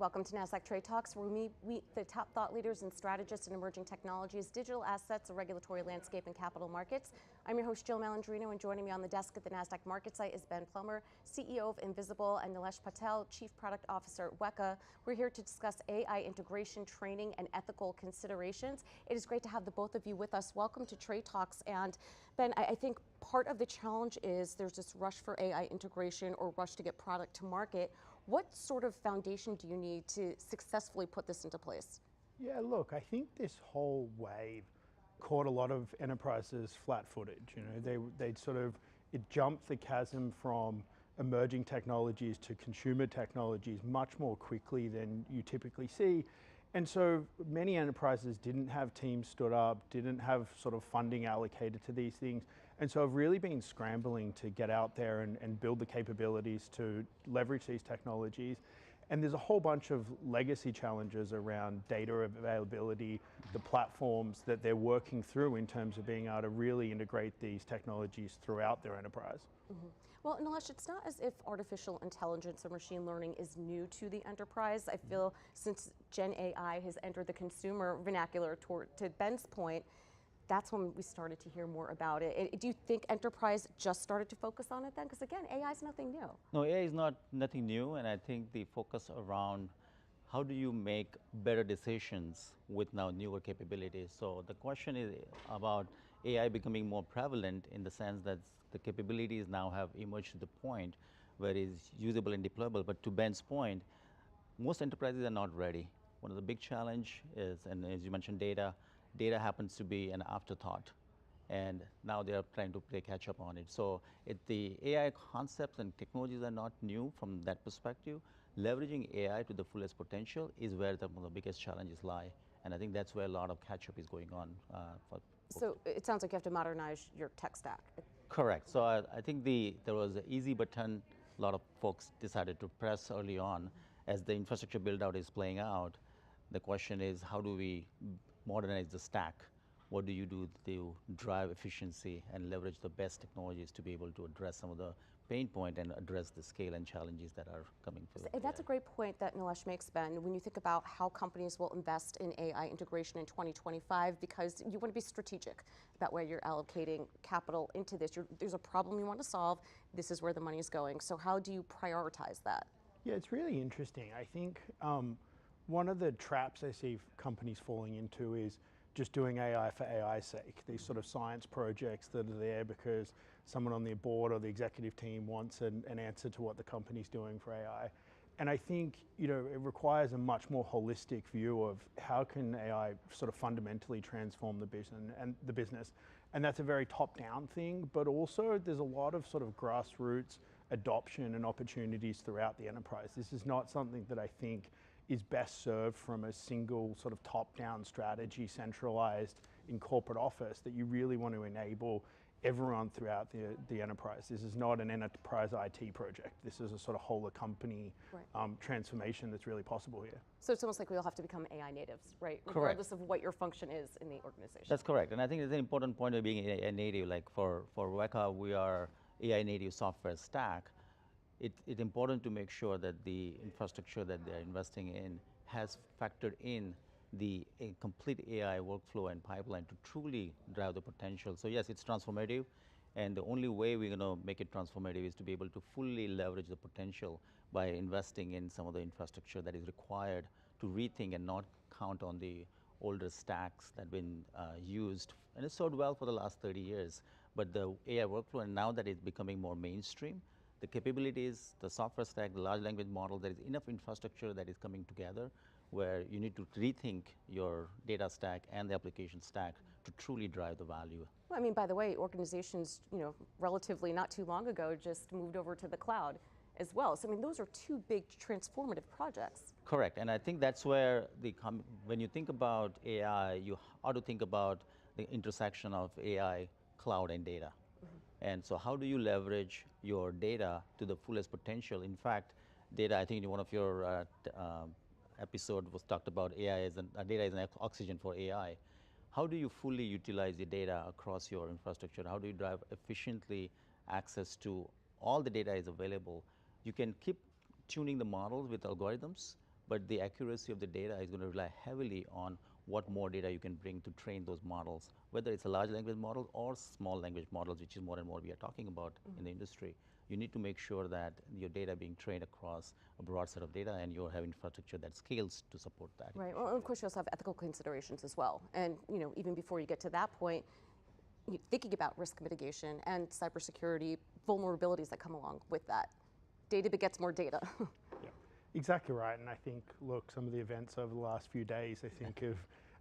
Welcome to Nasdaq TradeTalks, where we meet the top thought leaders and strategists in emerging technologies, digital assets, the regulatory landscape, and capital markets. I'm your host, Jill Malandrino, and joining me on the desk at the Nasdaq market site is Ben Plummer, CEO of Invisible, and Nilesh Patel, Chief Product Officer at WEKA. We're here to discuss AI integration, training, and ethical considerations. It is great to have the both of you with us. Welcome to TradeTalks. And Ben, I think part of the challenge is there's this rush for AI integration or rush to get product to market. What sort of foundation do you need to successfully put this into place? Yeah, look, I think this whole wave caught a lot of enterprises flat-footed. You know, it jumped the chasm from emerging technologies to consumer technologies much more quickly than you typically see. And so many enterprises didn't have teams stood up, didn't have sort of funding allocated to these things. And so I've really been scrambling to get out there and build the capabilities to leverage these technologies. And there's a whole bunch of legacy challenges around data availability, the platforms that they're working through in terms of being able to really integrate these technologies throughout their enterprise. Mm-hmm. Well, Nilesh, it's not as if artificial intelligence or machine learning is new to the enterprise. I feel since Gen AI has entered the consumer vernacular, to Ben's point, that's when we started to hear more about it. Do you think enterprise just started to focus on it then? Because again, AI is nothing new. No, AI is nothing new, and I think the focus around how do you make better decisions with now newer capabilities. So the question is about AI becoming more prevalent in the sense that the capabilities now have emerged to the point where it's usable and deployable. But to Ben's point, most enterprises are not ready. One of the big challenge is, and as you mentioned, data happens to be an afterthought, and now they are trying to play catch up on it. So the AI concepts and technologies are not new from that perspective. Leveraging AI to the fullest potential is where one of the biggest challenges lie, and I think that's where a lot of catch up is going on. So it sounds like you have to modernize your tech stack. Correct. So I think there was an easy button a lot of folks decided to press early on. As the infrastructure build out is playing out, the question is, how do we modernize the stack? What do you do to drive efficiency and leverage the best technologies to be able to address some of the pain point and address the scale and challenges that are coming through? That's a great point that Nilesh makes, Ben. When you think about how companies will invest in AI integration in 2025, because you want to be strategic about where you're allocating capital into this. There's a problem you want to solve. This is where the money is going. So how do you prioritize that? Yeah, it's really interesting. I think one of the traps I see companies falling into is just doing AI for AI's sake. These sort of science projects that are there because someone on their board or the executive team wants an answer to what the company's doing for AI. And I think, you know, it requires a much more holistic view of how can AI sort of fundamentally transform the business. And that's a very top-down thing, but also there's a lot of sort of grassroots adoption and opportunities throughout the enterprise. This is not something that I think is best served from a single sort of top-down strategy centralized in corporate office, that you really want to enable everyone throughout the enterprise. This is not an enterprise IT project. This is a sort of whole company transformation that's really possible here. So it's almost like we all have to become AI natives, right? Correct. Regardless of what your function is in the organization. That's correct. And I think it's an important point of being AI native. Like for WEKA, we are AI native software stack. It's important to make sure that the infrastructure that they're investing in has factored in a complete AI workflow and pipeline to truly drive the potential. So yes, it's transformative, and the only way we're going to make it transformative is to be able to fully leverage the potential by investing in some of the infrastructure that is required to rethink and not count on the older stacks that have been used, and it's served well for the last 30 years. But the AI workflow, and now that it's becoming more mainstream, the capabilities, the software stack, the large language model, there is enough infrastructure that is coming together where you need to rethink your data stack and the application stack to truly drive the value. Well, I mean, by the way, organizations, you know, relatively not too long ago just moved over to the cloud as well. So I mean, those are two big transformative projects. Correct, and I think that's where when you think about AI, you ought to think about the intersection of AI, cloud, and data. And so how do you leverage your data to the fullest potential? In fact, data, I think in one of your episode was talked about AI data is an oxygen for AI. How do you fully utilize the data across your infrastructure? How do you drive efficiently access to all the data is available? You can keep tuning the models with algorithms, but the accuracy of the data is going to rely heavily on what more data you can bring to train those models, whether it's a large language model or small language models, which is more and more we are talking about in the industry. You need to make sure that your data being trained across a broad set of data and you have infrastructure that scales to support that. Right. Well, and of course, you also have ethical considerations as well. And even before you get to that point, thinking about risk mitigation and cybersecurity vulnerabilities that come along with that. Data begets more data. Yeah, exactly right. And I think, look, some of the events over the last few days, I think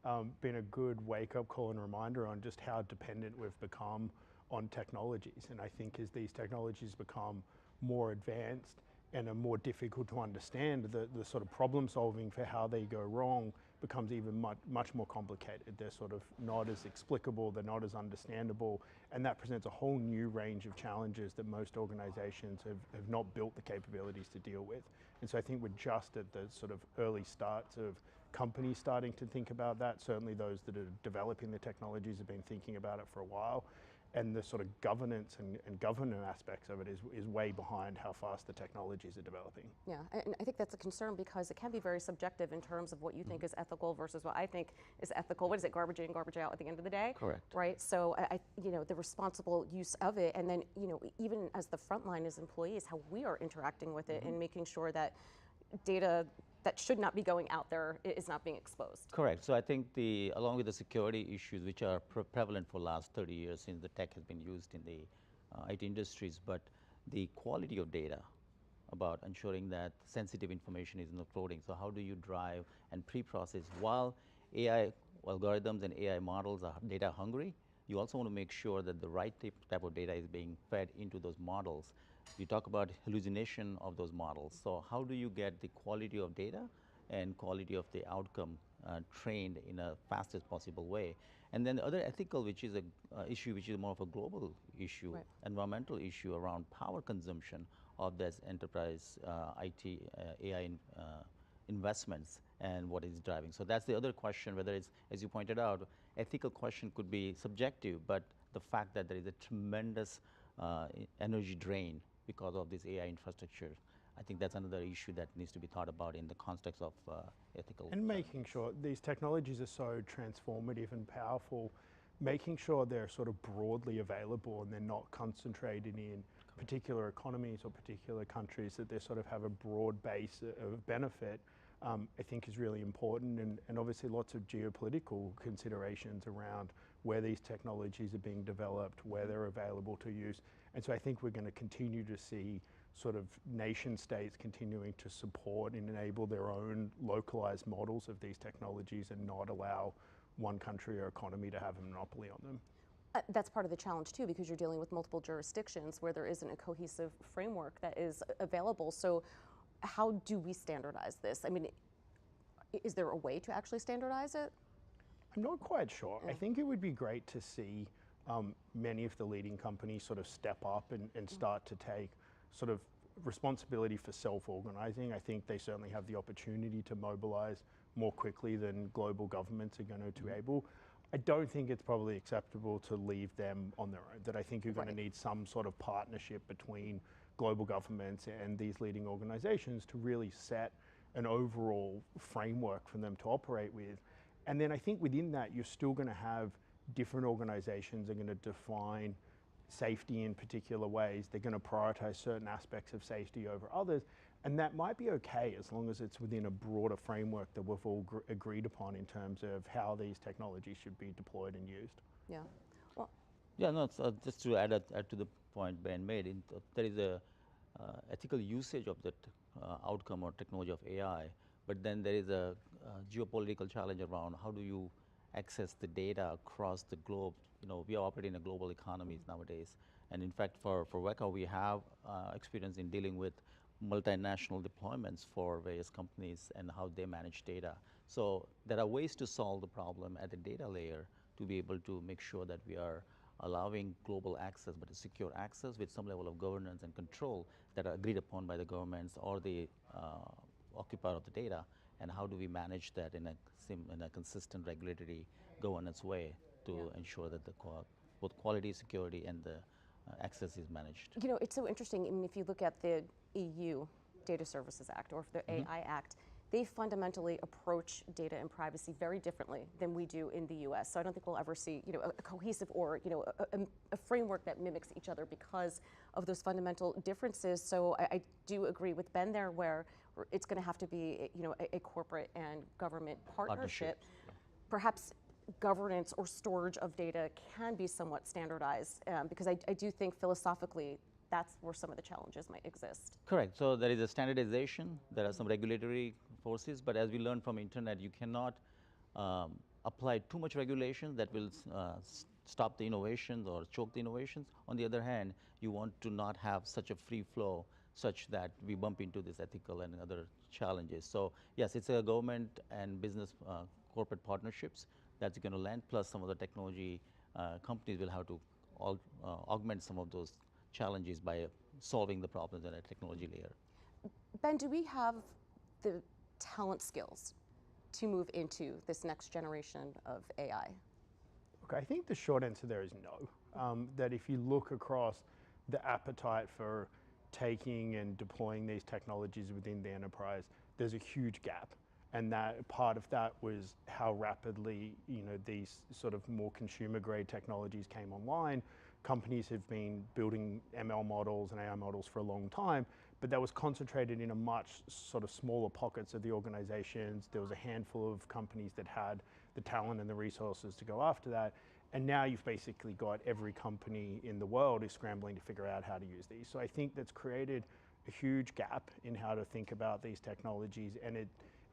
have been a good wake-up call and reminder on just how dependent we've become on technologies. And I think as these technologies become more advanced and are more difficult to understand, the sort of problem solving for how they go wrong becomes even much more complicated. They're sort of not as explicable, they're not as understandable, and that presents a whole new range of challenges that most organizations have not built the capabilities to deal with. And so I think we're just at the sort of early starts of companies starting to think about that. Certainly those that are developing the technologies have been thinking about it for a while. And the sort of governance and governance aspects of it is way behind how fast the technologies are developing. Yeah, and I think that's a concern because it can be very subjective in terms of what you think is ethical versus what I think is ethical. What is it, garbage in, garbage out at the end of the day? Correct. Right, so the responsible use of it, and then even as the frontline as employees, how we are interacting with it and making sure that data that should not be going out there is not being exposed. Correct. So I think along with the security issues, which are prevalent for the last 30 years since the tech has been used in the IT industries, but the quality of data about ensuring that sensitive information is not floating. So how do you drive and pre-process while AI algorithms and AI models are data hungry, you also want to make sure that the right type of data is being fed into those models. You talk about hallucination of those models. So how do you get the quality of data and quality of the outcome trained in a fastest possible way? And then the other ethical, which is a issue which is more of a global issue, right. environmental issue around power consumption of this enterprise IT AI investments and what is driving. So that's the other question, whether it's, as you pointed out, ethical question could be subjective, but the fact that there is a tremendous energy drain because of this AI infrastructure, I think that's another issue that needs to be thought about in the context of ethical. And making sure these technologies are so transformative and powerful, making sure they're sort of broadly available and they're not concentrated in particular economies or particular countries, that they sort of have a broad base of benefit, I think is really important. And obviously lots of geopolitical considerations around where these technologies are being developed, where they're available to use. And so I think we're going to continue to see sort of nation states continuing to support and enable their own localized models of these technologies and not allow one country or economy to have a monopoly on them. That's part of the challenge too, because you're dealing with multiple jurisdictions where there isn't a cohesive framework that is available. So how do we standardize this? I mean, is there a way to actually standardize it? I'm not quite sure. I think it would be great to see many of the leading companies sort of step up and start to take sort of responsibility for self-organizing. I think they certainly have the opportunity to mobilize more quickly than global governments are going to be able. I don't think it's probably acceptable to leave them on their own, that I think you're going to need some sort of partnership between global governments and these leading organizations to really set an overall framework for them to operate with. And then I think within that, you're still going to have different organizations are going to define safety in particular ways. They're going to prioritize certain aspects of safety over others. And that might be okay as long as it's within a broader framework that we've all agreed upon in terms of how these technologies should be deployed and used. Yeah. Well, yeah, no, just to add to the point Ben made, there is a ethical usage of that outcome or technology of AI, but then there is a geopolitical challenge around how do you access the data across the globe. We are operating in a global economies nowadays. And in fact, for WEKA, we have experience in dealing with multinational deployments for various companies and how they manage data. So there are ways to solve the problem at the data layer to be able to make sure that we are allowing global access, but a secure access with some level of governance and control that are agreed upon by the governments or the occupier of the data. And how do we manage that in a consistent regulatory governance way to ensure that both quality, security, and the access is managed? It's so interesting. I mean, if you look at the EU Data Services Act or the AI Act, they fundamentally approach data and privacy very differently than we do in the US. So I don't think we'll ever see, a cohesive or, a framework that mimics each other because of those fundamental differences. So I do agree with Ben there, where it's going to have to be, a corporate and government partnership. Perhaps governance or storage of data can be somewhat standardized, because I do think philosophically that's where some of the challenges might exist. Correct. So there is a standardization. There are some regulatory forces, but as we learned from internet, you cannot apply too much regulation that will stop the innovations or choke the innovations. On the other hand, you want to not have such a free flow such that we bump into this ethical and other challenges. So yes, it's a government and business corporate partnerships that's going to land, plus some of the technology companies will have to augment some of those challenges by solving the problems at a technology layer. Ben, do we have the talent skills to move into this next generation of AI? Okay, I think the short answer there is no. That if you look across the appetite for taking and deploying these technologies within the enterprise, there's a huge gap. And that part of that was how rapidly, these sort of more consumer grade technologies came online. Companies have been building ML models and AI models for a long time, but that was concentrated in a much sort of smaller pockets of the organizations. There was a handful of companies that had the talent and the resources to go after that. And now you've basically got every company in the world is scrambling to figure out how to use these. So I think that's created a huge gap in how to think about these technologies, and it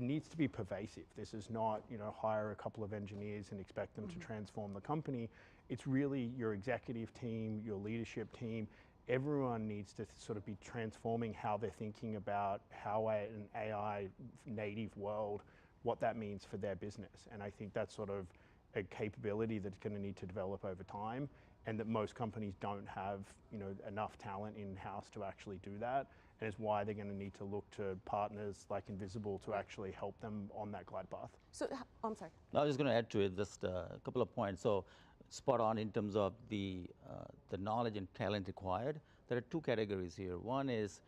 needs to be pervasive. This is not, hire a couple of engineers and expect them to transform the company. It's really your executive team, your leadership team. Everyone needs to sort of be transforming how they're thinking about how an AI native world, what that means for their business. And I think that's sort of a capability that's going to need to develop over time, and that most companies don't have, enough talent in-house to actually do that. And it's why they're going to need to look to partners like Invisible to actually help them on that glide path. So, I'm sorry. I was just going to add to it just a couple of points. So spot on in terms of the knowledge and talent required. There are two categories here. One is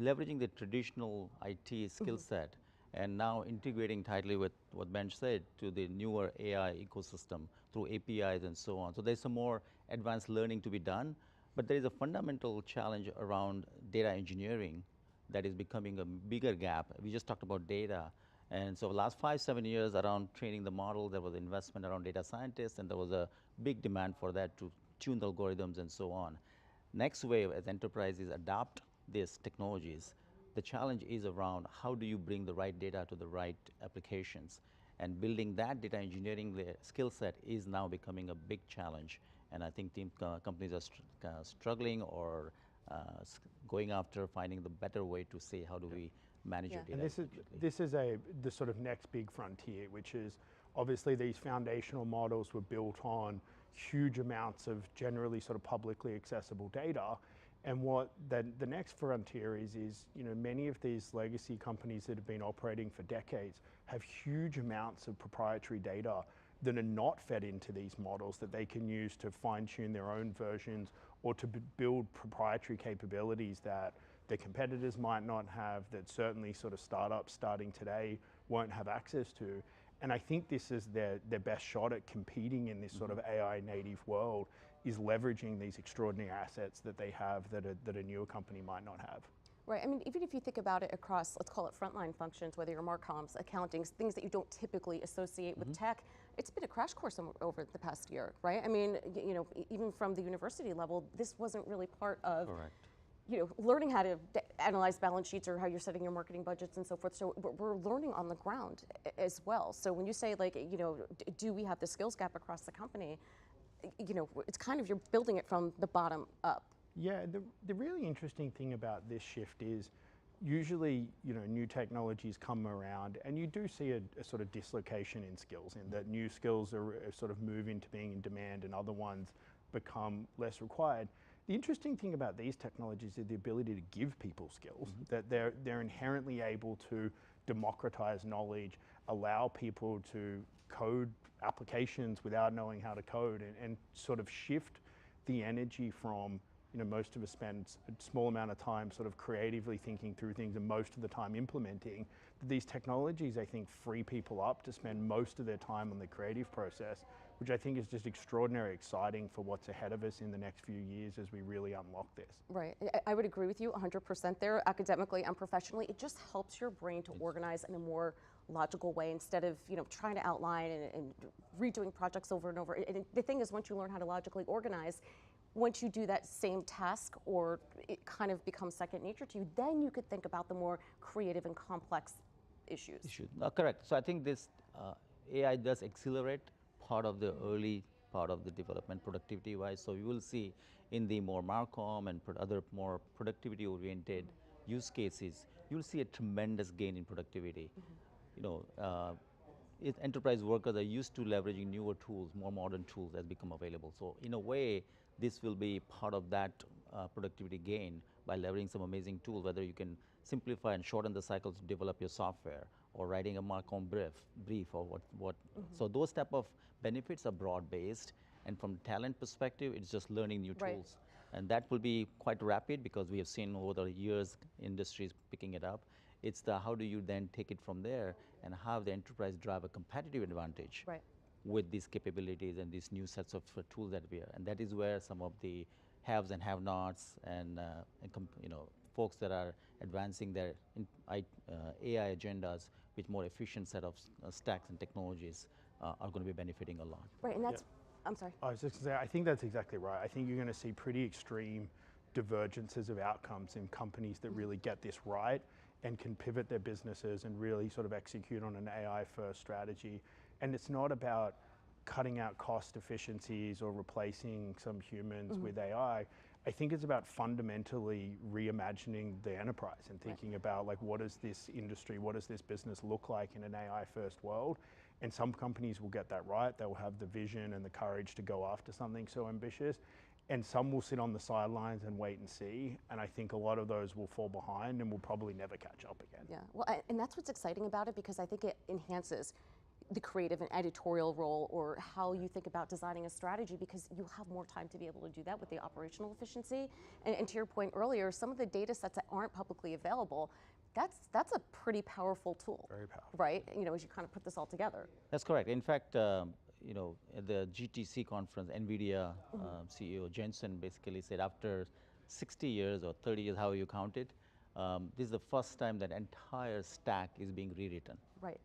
leveraging the traditional IT skill set and now integrating tightly with what Ben said to the newer AI ecosystem through APIs and so on. So there's some more advanced learning to be done, but there is a fundamental challenge around data engineering that is becoming a bigger gap. We just talked about data. And so the last 5-7 years around training the model, there was investment around data scientists, and there was a big demand for that to tune the algorithms and so on. Next wave, as enterprises adopt these technologies, the challenge is around how do you bring the right data to the right applications. And building that data engineering skill set is now becoming a big challenge. And I think companies are struggling or going after finding the better way to say how do we manage your data. And this is the sort of next big frontier, which is obviously these foundational models were built on huge amounts of generally sort of publicly accessible data. And what the next frontier is many of these legacy companies that have been operating for decades have huge amounts of proprietary data that are not fed into these models that they can use to fine-tune their own versions or to build proprietary capabilities that their competitors might not have, that certainly sort of startups starting today won't have access to. And I think this is their best shot at competing in this sort of AI native world, is leveraging these extraordinary assets that they have that a newer company might not have. Right, I mean, even if you think about it across, let's call it frontline functions, whether you're marcoms, accounting, things that you don't typically associate with tech, it's been a crash course over the past year, right? I mean, even from the university level, this wasn't really part of learning how to analyze balance sheets or how you're setting your marketing budgets and so forth. So we're learning on the ground as well. So when you say do we have the skills gap across the company, it's kind of, you're building it from the bottom up. Yeah, the really interesting thing about this shift is usually, new technologies come around and you do see a sort of dislocation in skills, in that new skills are sort of move into being in demand and other ones become less required. The interesting thing about these technologies is the ability to give people skills, that they're inherently able to democratize knowledge, allow people to code applications without knowing how to code, and sort of shift the energy from most of us spend a small amount of time sort of creatively thinking through things and most of the time implementing. These technologies, I think, free people up to spend most of their time on the creative process, which I think is just extraordinarily exciting for what's ahead of us in the next few years as we really unlock this. Right. I would agree with you 100% there, academically and professionally. It just helps your brain to organize in a more logical way instead of trying to outline and redoing projects over and over. And the thing is, once you learn how to logically organize, once you do that same task, or it kind of becomes second nature to you, then you could think about the more creative and complex issues. Correct. So I think this AI does accelerate part of the early part of the development productivity-wise. So you will see in the more Marcom and other more productivity-oriented use cases, you'll see a tremendous gain in productivity. Enterprise workers are used to leveraging newer tools, more modern tools that become available. So in a way, this will be part of that productivity gain by leveraging some amazing tools, whether you can simplify and shorten the cycles to develop your software, or writing a Marcom brief or what. So those type of benefits are broad-based, and from talent perspective, it's just learning new tools. And that will be quite rapid because we have seen over the years industries picking it up. It's the how do you then take it from there and have the enterprise drive a competitive advantage with these capabilities and these new sets of tools that we are. And that is where some of the haves and have-nots and folks that are advancing their AI agendas with more efficient set of stacks and technologies are going to be benefiting a lot. Right, and that's, I'm sorry. I was just going to say, I think that's exactly right. I think you're going to see pretty extreme divergences of outcomes in companies that really get this right and can pivot their businesses and really sort of execute on an AI-first strategy. And it's not about cutting out cost efficiencies or replacing some humans with AI. I think it's about fundamentally reimagining the enterprise and thinking about, like, what does this industry, what does this business look like in an AI-first world? And some companies will get that right. They will have the vision and the courage to go after something so ambitious. And some will sit on the sidelines and wait and see. And I think a lot of those will fall behind and will probably never catch up again. Yeah, well, and that's what's exciting about it, because I think it enhances the creative and editorial role, or how you think about designing a strategy, because you have more time to be able to do that with the operational efficiency. And to your point earlier, some of the data sets that aren't publicly available, that's a pretty powerful tool. Very powerful. Right? As you kind of put this all together. That's correct. In fact, at the GTC conference, NVIDIA CEO Jensen basically said after 60 years or 30 years, how you count it, this is the first time that entire stack is being rewritten. Right.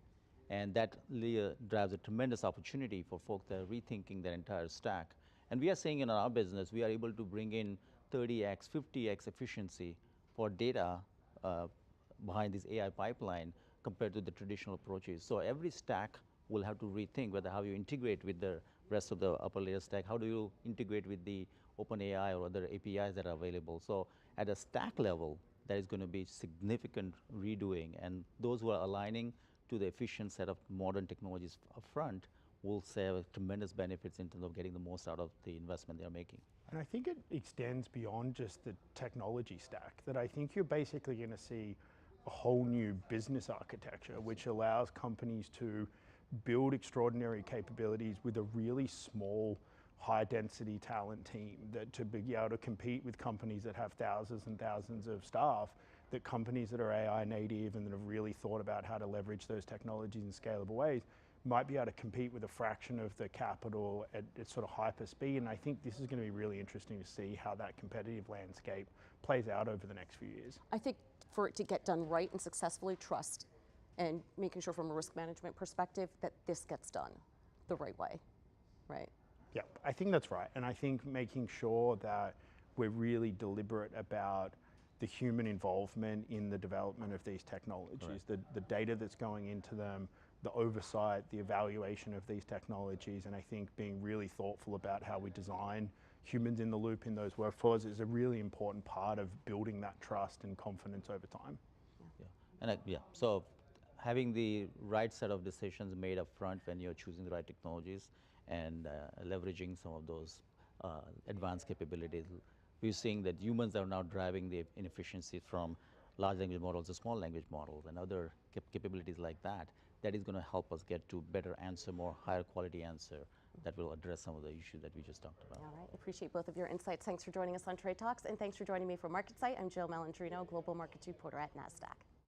And that drives a tremendous opportunity for folks that are rethinking their entire stack. And we are seeing in our business, we are able to bring in 30x, 50x efficiency for data behind this AI pipeline compared to the traditional approaches. So every stack will have to rethink whether how you integrate with the rest of the upper layer stack, how do you integrate with the OpenAI or other APIs that are available. So at a stack level, there is going to be significant redoing, and those who are aligning to the efficient set of modern technologies up front will save tremendous benefits in terms of getting the most out of the investment they're making. And I think it extends beyond just the technology stack, that I think you're basically going to see a whole new business architecture, which allows companies to build extraordinary capabilities with a really small, high density talent team, that to be able to compete with companies that have thousands and thousands of staff, that companies that are AI native and that have really thought about how to leverage those technologies in scalable ways might be able to compete with a fraction of the capital at sort of hyper speed. And I think this is going to be really interesting to see how that competitive landscape plays out over the next few years. I think for it to get done right and successfully, trust, and making sure from a risk management perspective that this gets done the right way, right? Yeah, I think that's right. And I think making sure that we're really deliberate about the human involvement in the development of these technologies, the data that's going into them, the oversight, the evaluation of these technologies, and I think being really thoughtful about how we design humans in the loop in those workflows is a really important part of building that trust and confidence over time. Yeah, and so having the right set of decisions made up front when you're choosing the right technologies and leveraging some of those advanced capabilities. We're seeing that humans are now driving the inefficiencies from large language models to small language models and other capabilities like that. That is going to help us get to better answer, more higher quality answer that will address some of the issues that we just talked about. All right, appreciate both of your insights. Thanks for joining us on Trade Talks, and thanks for joining me for MarketSite. I'm Jill Malandrino, Global Markets Reporter at Nasdaq.